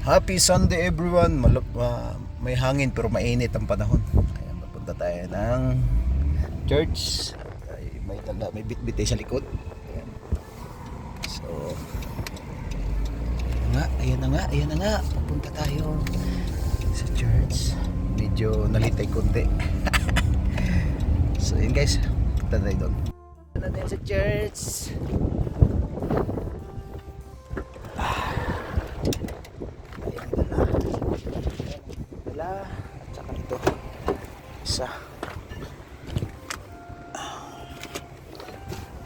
Happy Sunday everyone. May hangin pero mainit ang panahon. Ayan, mapunta tayo ng church. Ay, may bitbit sa likod. Ayan. So, ayan na nga. Papunta tayo sa church. Medyo nalitay konti. So, yun guys. Punta tayo doon. Punta tayo sa church. At saka ito isa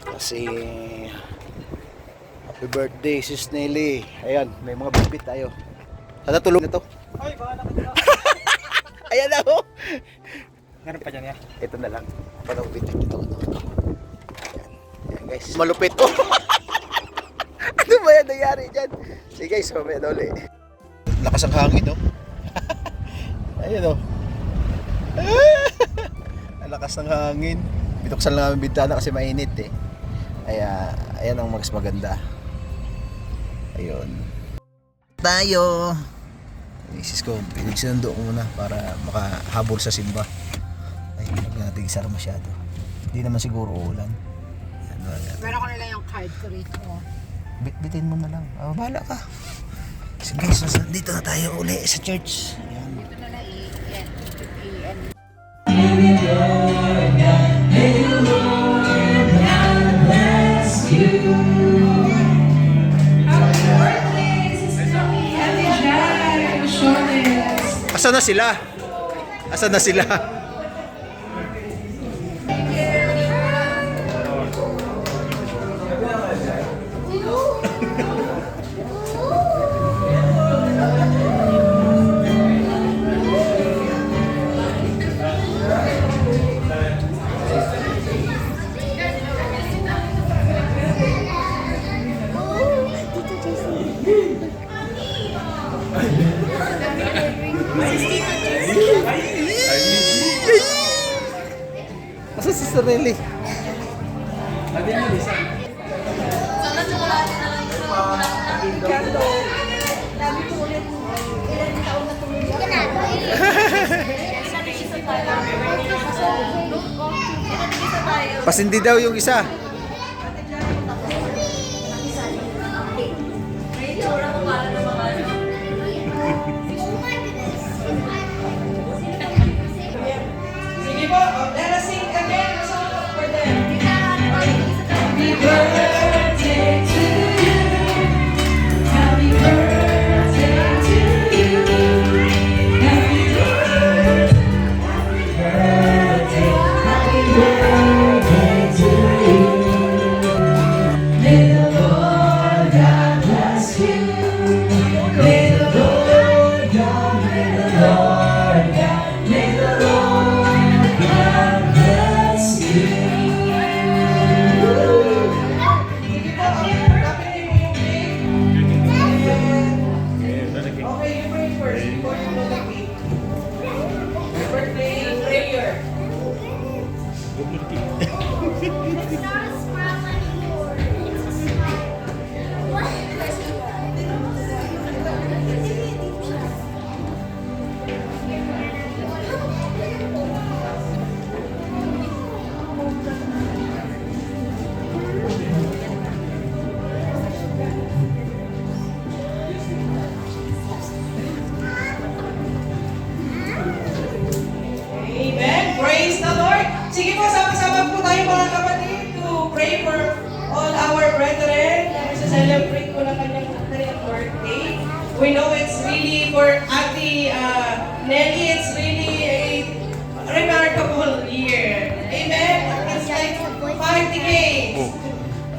kasi happy birthday sis Nelly. Ayan, may mga bitbit tayo. Sana tulong na to. Ay, baka nakita. Ayan na ho. Meron pa dyan ya? Ito na lang. Paano bitbit ito? Ayan guys, malupit to. Ano ba yan nangyari dyan? Sige guys, mamaya na ulit. Lakas ang hangin no. Ayun o. Ang lakas ng hangin. Bituksan lang namin bintana kasi mainit eh. Ayan ang mas maganda. Ayun. Tayo. Isis ko, pinagsinundo ko muna para makahabol sa simba. Ay, huwag natin isara masyado. Hindi naman siguro ulan. Meron ko na lang yung card ko rito. Bitin mo na lang. Bahala ka. Sige guys, dito na tayo uli sa church. Ayan. Dito na lang i-end. Asan na sila? Asan na sila? Asa si Sareli? Sana tsokolate na lang ito. Kanto. Dami ko ulit. Ilan taon na tumuli. Pasindi daw yung isa. Sige po, let us sing again a song for them. Happy birthday to you. Happy birthday to you. Happy birthday. Happy birthday to you. May the Lord God bless you. May the Lord God, may the Lord God, may the Lord God bless you. Sige po, kapit mo yung cake. Okay, you pray first before you blow the cake. Birthday prayer. Amen. Praise the Lord. Sige po, sama-sama po tayo mga kapatid to pray for all our brethren na celebrate ko na kanyang birthday. We know it's really for Ate Nelly, it's really a remarkable year. Amen. It's like 5 decades.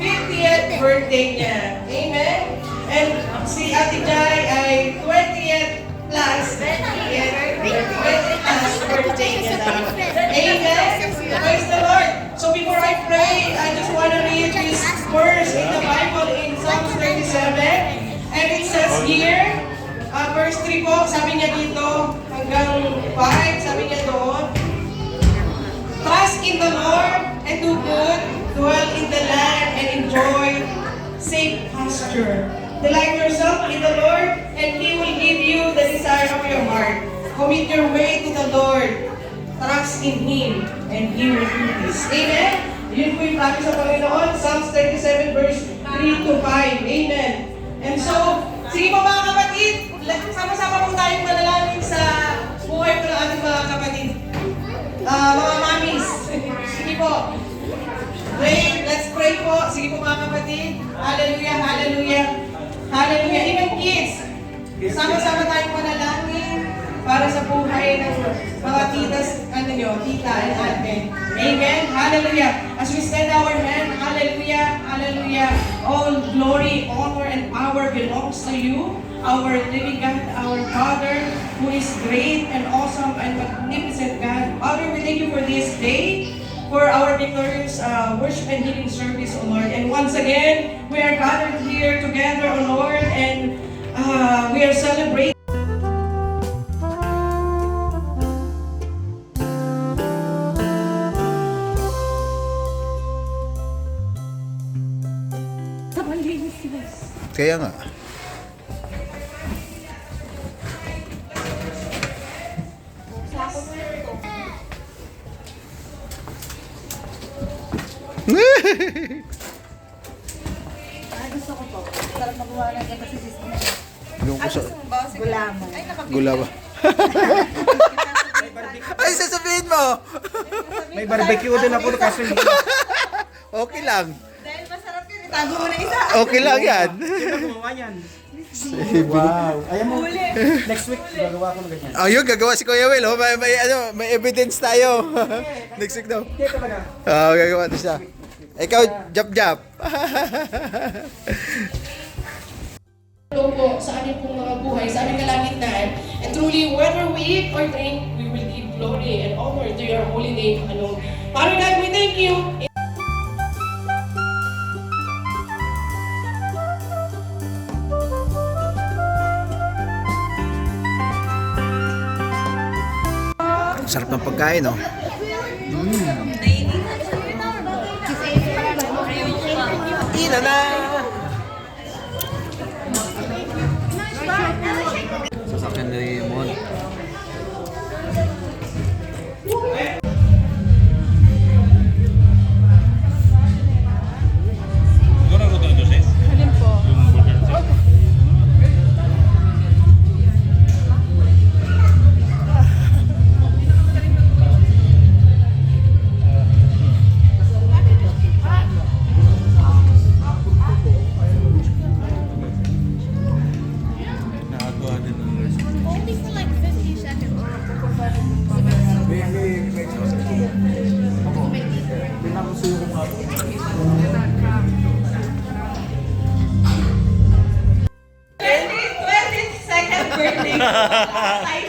50th birthday niya. Amen. And si Ate Jai ay 20th plus 20th plus birthday niya na. Amen. Praise the Lord. So before I pray, I just want to read this verse in the Bible in Psalms 37. And it says here, verse 3 po, sabi niya dito, hanggang 5, sabi niya doon, trust in the Lord and do good, dwell in the land and enjoy safe pasture. Delight yourself in the Lord, and He will give you the desire of your heart. Commit your way to the Lord. Trust in Him, and He will do this. Amen? Yun po yung promise sa Panginoon. Psalms 37 verse 3 to 5. Amen. And so, sige po mga kapatid, sama-sama po tayong manalangin sa buhay po ng ating mga kapatid. Mga mamis, sige po. Pray, let's pray po. Sige po mga kapatid. Hallelujah, hallelujah. Hallelujah. Even kids, sama-sama tayong manalangin para sa buhay ng mga titas, tita and ate. Amen. Hallelujah. As we stand our hand, hallelujah, hallelujah. All glory, honor, and power belongs to you, our living God, our Father, who is great and awesome and magnificent God. Father, we thank you for this day, for our victorious worship and healing service, O Lord. And once again, we are gathered here together, O Lord, and we are celebrating. Kaya nga. Gusto ko po. Sarap magawa ng ito si Sis. Yung ko sa Gulaman. gula ba? Ay, sasabihin mo! May barbecue din ako kasi hindi Okay lang. Dahil masarap yun, itago mo na isa. Okay lang yan. gumawa yan. Wow. Ayan mo, next week gagawa ko ng ganyan. Ayun, gagawa si Kuya Will. Oh, may evidence tayo. Next week daw. Okay talaga. Gagawa na siya. Ikaw, jap-jap. Ito po sa aming pong mga buhay, sa aming kalagitnaan. And truly, whether we eat or drink, we will give glory and honor to your holy name alone. Father God, we thank you. Sarap ng pagkain, no? Ina na! Sasakyan na yung mon. Only for like 50 seconds. Birthday ko.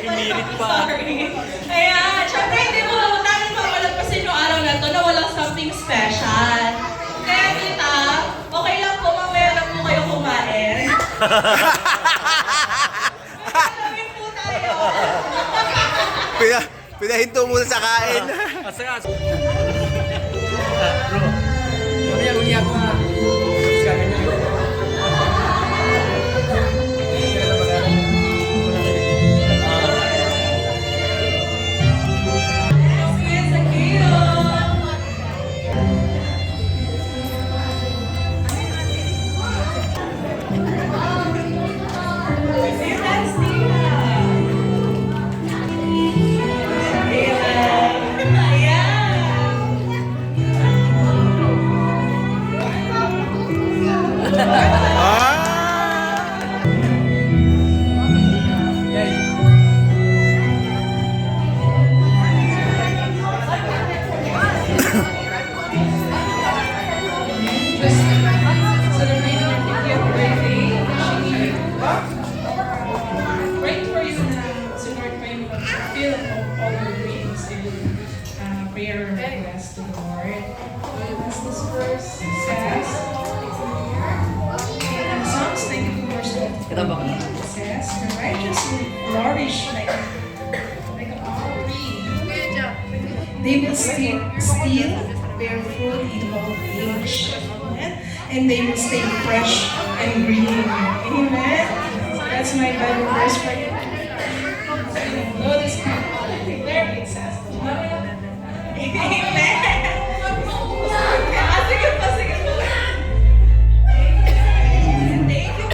Pinilit pa. Sorry. Kaya, syempre, hindi mo natin mapalagpasin yung araw na to na walang something special. Kaya, tita, okay lang po, mamaya lang po kayo kumain. Alamin po tayo. Pinahinto muna sa kain. Bro, unya ko nga. Yes, Akio. Yes, Tina. Celebrating your 50th birthday. Praying for you na si Lord pa yung fulfill all your dreams and prayer request to the Lord. As this verse says, in Psalms 92 verse 1, it says, the righteous will flourish like a palm tree. They will still bear fruit in old age. Amen? And they will stay fresh and green. Amen? That's my Bible verse for you. Lord is very accessible. Amen. Sige pa, sige pa. Thank you.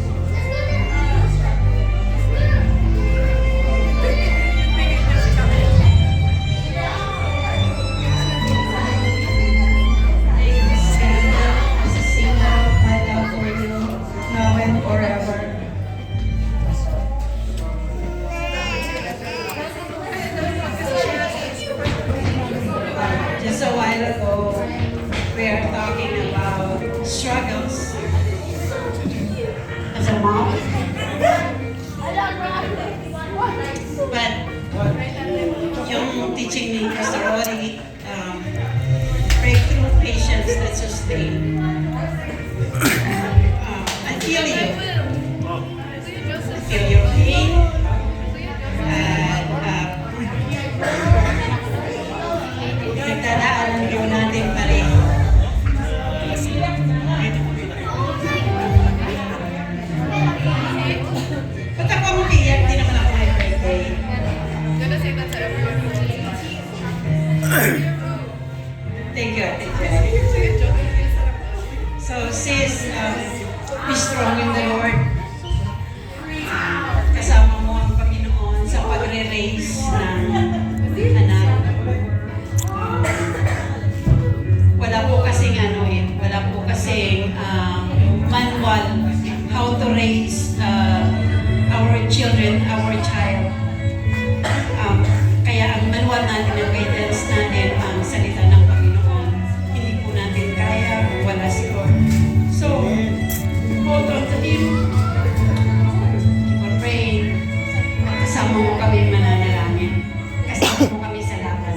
Just a while ago, we are talking about struggles as a mom. But yung teaching ni Pastor Rory, breakthrough patience that sustain. I feel you. I feel your pain. Nagdadaanan po natin pareho. Ba't ako umiiyak? Di naman ako may birthday. Thank you, thank you. So sis, be strong in the Lord. Kasama mo ang Panginoon sa pagre-raise ng anak. Wala po kasing manual how to raise our children, our child. Kaya ang manual natin, ang guidance natin, ang salita ng Panginoon, hindi po natin kaya kung wala si Lord. So, hold on to Him. Keep on praying. Kasama mo kami mananalangin. Kasama mo kami sa laban.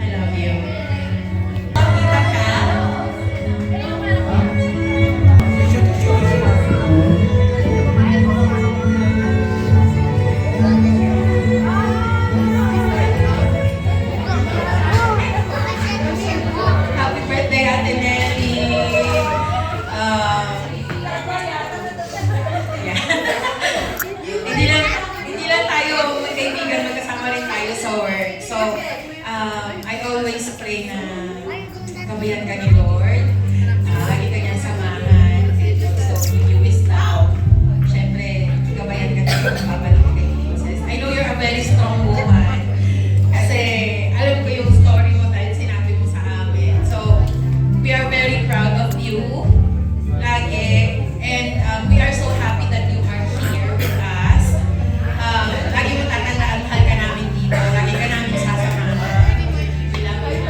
I love you. Kita ka? Happy birthday, Ate Nelly. Yeah. Hindi lang tayo magkaibigan, magkasama rin tayo sa work. So, I always pray na gabayan ka ni Lord. Lagi ka niyang samahan. So, you wisdom. Siyempre, gabayan ka tayo ng babalik kay Jesus. I know you're a very strong woman. Kasi, alam ko yung story mo dahil sinabi mo sa amin. So, we are very proud of you. Lagi. And we are so happy that you are here with us. Lagi mo tatandaan, mahal ka namin dito. Lagi ka namin sasamahan. Bilang ko yung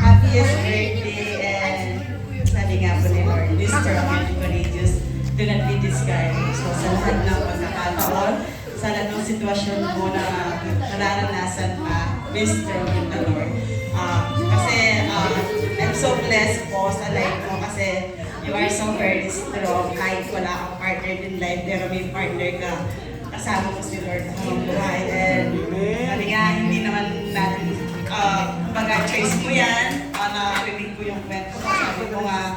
happiest birthday, and sabi nga po ni Lord, be strong and courageous. Do not be discouraged. So sa lahat ng pagkakataon, sa lahat ng sitwasyon mo na nararanasan pa, be strong in the Lord. Kasi I'm so blessed po sa life mo kasi you are so very strong. Kahit wala kang partner in life, pero may partner ka. Kasama mo si Lord habang buhay. And sabi nga, hindi naman natin choice mo yan. Narinig ko yung kwento mo. Sabi ko nga,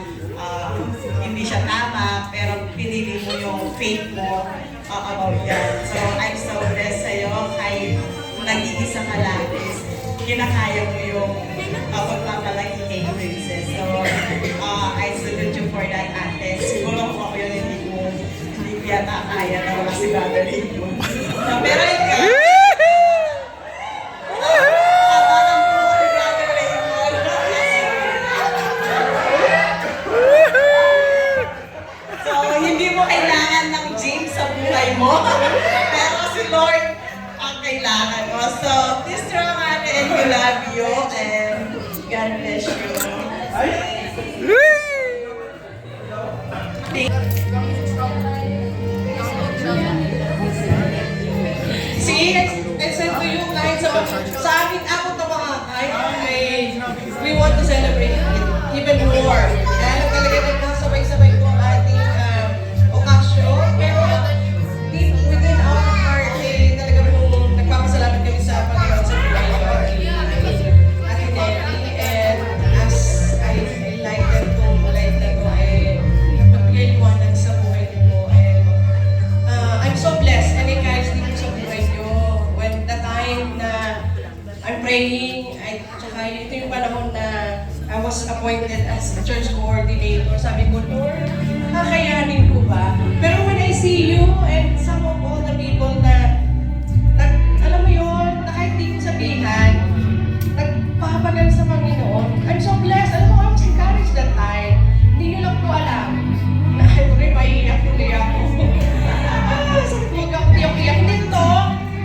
hindi siya tama, pero pinili mo yung faith mo about yan. So, I'm so blessed sa'yo. Kahit nag-iisa ka lang, kinakaya mo yung pagpapalagi kay Princess. So, I salute you for that, ate. Siguro kung ako yun, hindi ko yata kaya na wala si Brother Raymond. Pero ikaw, pero si Lord ang kailangan mo. So, be strong, ate, and we love you, and God bless you. See, I said to you, kahit sa amin ako ito mga we want to celebrate it even more. Kaya talaga nagkasabay-sabay ko ang ating okasyon. Pero praying, at saka ito yung panahon na I was appointed as church coordinator. Sabi ko, Lord, kakayanin ko ba? Pero when I see you and some of all the people na, alam mo yun, na kahit di ko sabihan, nagpapagal sa Panginoon. I'm so blessed. Alam mo, I was encouraged that time. Hindi nyo lang po alam na maiiyak tuloy ako. Sabi ko, huwag ako iyak-iyak. Hindi totoo.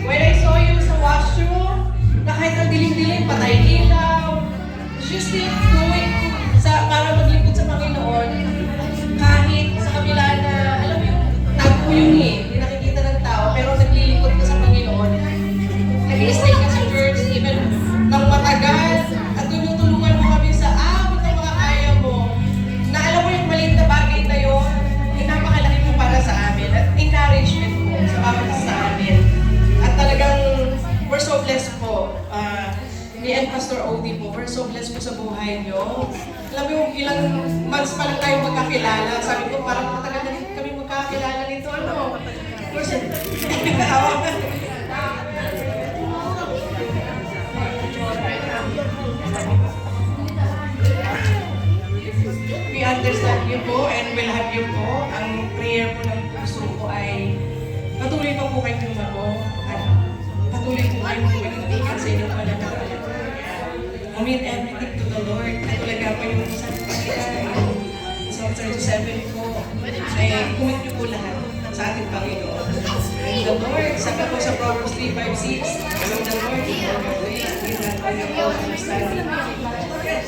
When I saw you sa washroom, na kahit ang dilim-dilim, patay ilaw, you still doing para maglingkod sa Panginoon, kahit sa kabila na, alam mo yung tago yun hindi nakikita ng tao, pero naglilingkod ka sa Panginoon. Nag-i-stay ka sa church, even nang matagal, at tulungan mo kami sa abot ng mga kaya mo, na alam mo yung maliit na bagay na yun, ay napakalaki mo para sa amin, at encouragement mo sa bawat isa sa amin. At talagang, we're so blessed po. Me and Pastor Odie po, we're so blessed po sa buhay niyo. Alam mo yung ilang months pa lang tayo magkakilala. Sabi ko, parang matagal na rin kami magkakilala nito. Ano? We understand you po and will have you po. Ang prayer po ng puso ko ay patuloy pa po kayong lumago at patuloy po kayong pumitindigan sa inyong pananampalataya. Commit everything to the Lord. At talaga pa yung isang pagkita, Psalm 37 po, ay commit niyo po lahat sa ating Panginoon. And the Lord, sabi po sa Proverbs 3:5-6, and the Lord is your way, He will not your understanding.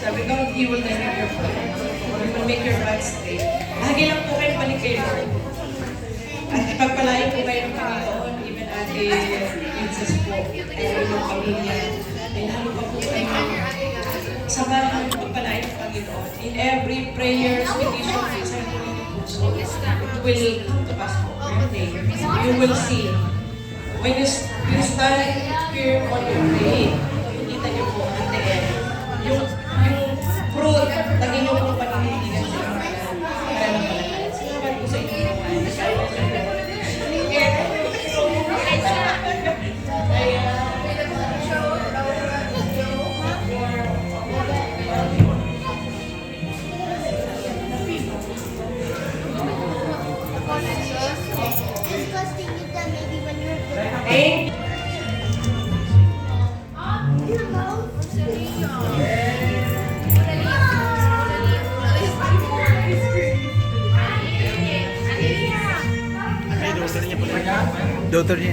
Sabi ko, He will direct your path. He will make your path straight. Lagi lang po kayong balik kay Lord. At ipagpalain po kayo ng Panginoon, even Ate Princess po, at inyong pamilya. Ay lalo pa po kayo samahan ng pagpalain ng Panginoon. In every prayer, petition, sa inyong puso, it will come to pass po. One day, you will see. When you stand firm on your faith, makikita niyo po at the end, yung fruit ng inyong pong paninindigan sa inyong pananampalataya. Salamat po sa inyong Thank you. Daughter niya.